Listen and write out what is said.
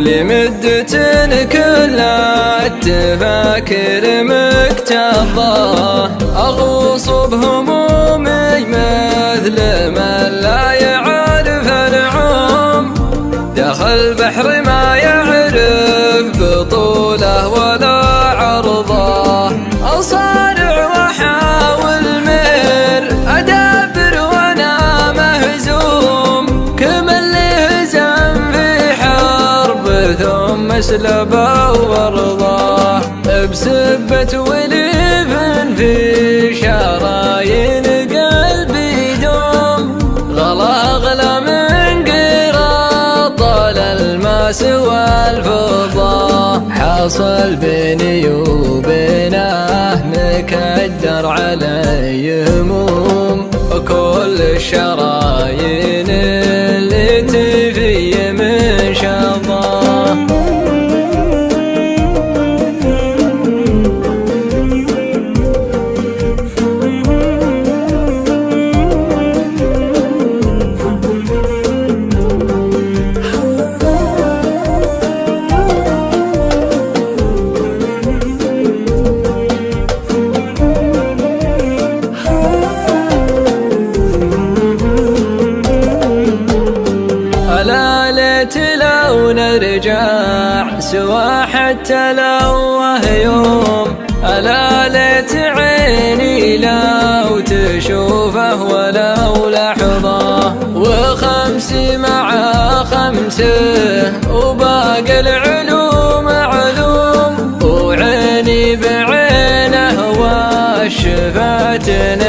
لمدة كلها التفاكر مكتظة، أغوص بهمومي مثل من لا يعرف العوم، داخل بحر ما يعرف بطوله ولا عرضه، أصارع وأحاول مر أدبر وأنا مهزوم، كمن لهزم في حرب ثم اسلبه وارضاه، بسبة ولف في شرايين قلبي دوم، غلا غلا من قراط الألماس والفضة، حاصل بيني وبينه مكدر علي هموم، وكل الشرايين اللي تفي من شظاه. ألا ليت لو نرجع سوا حتى لو يوم، ألا ليت عيني لو تشوفه ولو لحظة، وخمسي مع خمسه وباقي العلوم علوم، وعيني بعينه والشفاتين